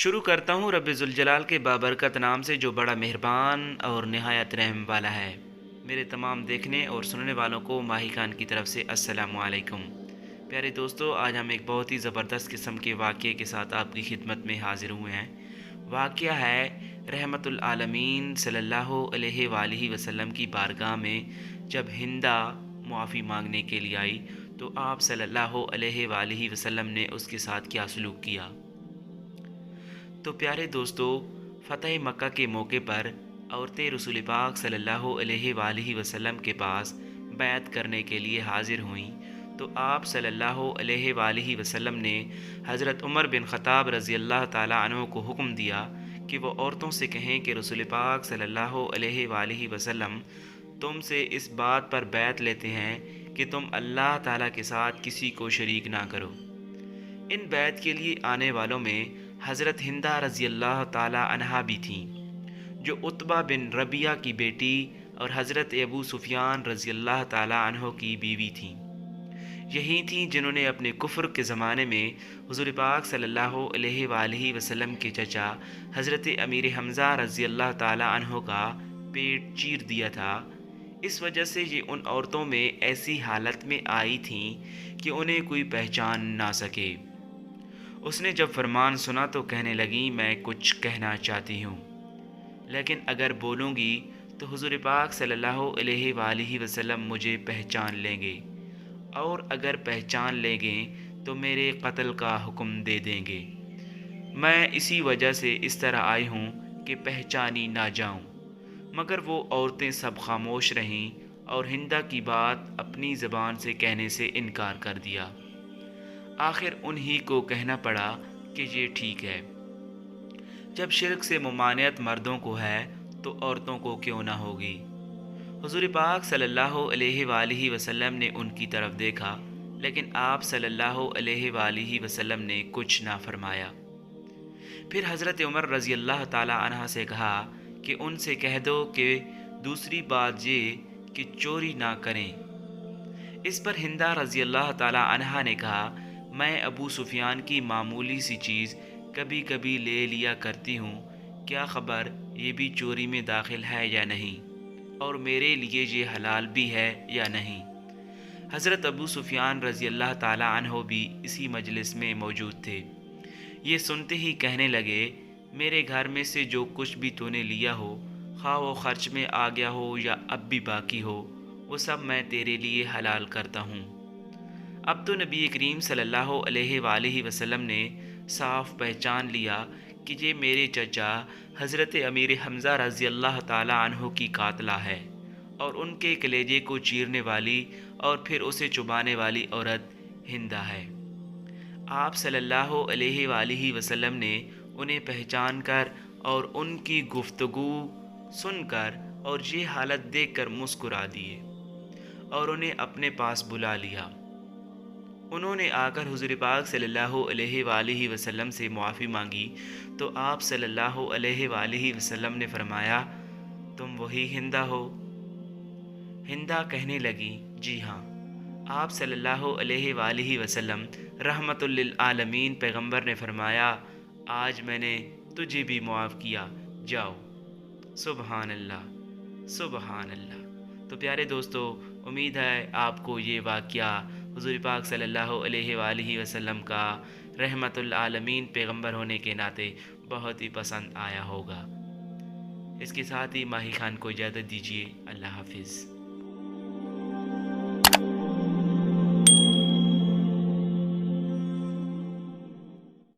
شروع کرتا ہوں رب ذوالجلال کے بابرکت نام سے جو بڑا مہربان اور نہایت رحم والا ہے۔ میرے تمام دیکھنے اور سننے والوں کو ماہی خان کی طرف سے السلام علیکم۔ پیارے دوستو، آج ہم ایک بہت ہی زبردست قسم کے واقعے کے ساتھ آپ کی خدمت میں حاضر ہوئے ہیں۔ واقعہ ہے رحمت العالمین صلی اللہ علیہ وآلہ وسلم کی بارگاہ میں جب ہندا معافی مانگنے کے لیے آئی تو آپ صلی اللہ علیہ وآلہ وسلم نے اس کے ساتھ کیا سلوک کیا۔ تو پیارے دوستو، فتح مکہ کے موقع پر عورتیں رسول پاک صلی اللہ علیہ وآلہ وسلم کے پاس بیعت کرنے کے لیے حاضر ہوئیں تو آپ صلی اللہ علیہ وآلہ وسلم نے حضرت عمر بن خطاب رضی اللہ تعالیٰ عنہ کو حکم دیا کہ وہ عورتوں سے کہیں کہ رسول پاک صلی اللہ علیہ وآلہ وسلم تم سے اس بات پر بیعت لیتے ہیں کہ تم اللہ تعالیٰ کے ساتھ کسی کو شریک نہ کرو۔ ان بیعت کے لیے آنے والوں میں حضرت ہندہ رضی اللہ تعالیٰ عنہا بھی تھیں، جو عتبہ بن ربیعہ کی بیٹی اور حضرت ابو سفیان رضی اللہ تعالیٰ عنہ کی بیوی تھیں۔ یہی تھیں جنہوں نے اپنے کفر کے زمانے میں حضور پاک صلی اللہ علیہ وآلہ وسلم کے چچا حضرت امیر حمزہ رضی اللہ تعالیٰ عنہ کا پیٹ چیر دیا تھا۔ اس وجہ سے یہ ان عورتوں میں ایسی حالت میں آئی تھیں کہ انہیں کوئی پہچان نہ سکے۔ اس نے جب فرمان سنا تو کہنے لگیں، میں کچھ کہنا چاہتی ہوں، لیکن اگر بولوں گی تو حضور پاک صلی اللہ علیہ وآلہ وسلم مجھے پہچان لیں گے، اور اگر پہچان لیں گے تو میرے قتل کا حکم دے دیں گے۔ میں اسی وجہ سے اس طرح آئی ہوں کہ پہچانی نہ جاؤں۔ مگر وہ عورتیں سب خاموش رہیں اور ہندہ کی بات اپنی زبان سے کہنے سے انکار کر دیا۔ آخر انہی کو کہنا پڑا کہ یہ ٹھیک ہے، جب شرک سے ممانعت مردوں کو ہے تو عورتوں کو کیوں نہ ہوگی۔ حضور پاک صلی اللہ علیہ وآلہ وسلم نے ان کی طرف دیکھا، لیکن آپ صلی اللہ علیہ وآلہ وسلم نے کچھ نہ فرمایا۔ پھر حضرت عمر رضی اللہ تعالیٰ عنہ سے کہا کہ ان سے کہہ دو کہ دوسری بات یہ کہ چوری نہ کریں۔ اس پر ہندہ رضی اللہ تعالیٰ عنہ نے کہا، میں ابو سفیان کی معمولی سی چیز کبھی کبھی لے لیا کرتی ہوں، کیا خبر یہ بھی چوری میں داخل ہے یا نہیں، اور میرے لیے یہ حلال بھی ہے یا نہیں۔ حضرت ابو سفیان رضی اللہ تعالیٰ عنہ بھی اسی مجلس میں موجود تھے۔ یہ سنتے ہی کہنے لگے، میرے گھر میں سے جو کچھ بھی تو نے لیا ہو، خواہ وہ خرچ میں آ گیا ہو یا اب بھی باقی ہو، وہ سب میں تیرے لیے حلال کرتا ہوں۔ اب تو نبی کریم صلی اللہ علیہ وآلہ وسلم نے صاف پہچان لیا کہ یہ میرے چچا حضرت امیر حمزہ رضی اللہ تعالیٰ عنہ کی قاتلہ ہے، اور ان کے کلیجے کو چیرنے والی اور پھر اسے چبانے والی عورت ہندہ ہے۔ آپ صلی اللہ علیہ وآلہ وسلم نے انہیں پہچان کر اور ان کی گفتگو سن کر اور یہ حالت دیکھ کر مسکرا دیے اور انہیں اپنے پاس بلا لیا۔ انہوں نے آ کر حضور پاک صلی اللہ علیہ وآلہ وسلم سے معافی مانگی تو آپ صلی اللہ علیہ وآلہ وسلم نے فرمایا، تم وہی ہندہ ہو؟ ہندہ کہنے لگی، جی ہاں۔ آپ صلی اللہ علیہ وآلہ وسلم رحمت للعالمین پیغمبر نے فرمایا، آج میں نے تجھے بھی معاف کیا، جاؤ۔ سبحان اللہ، سبحان اللہ۔ تو پیارے دوستو، امید ہے آپ کو یہ واقعہ حضور پاک صلی اللہ علیہ وآلہ وسلم کا رحمت العالمین پیغمبر ہونے کے ناطے بہت ہی پسند آیا ہوگا۔ اس کے ساتھ ہی ماہی خان کو اجازت دیجیے، اللہ حافظ۔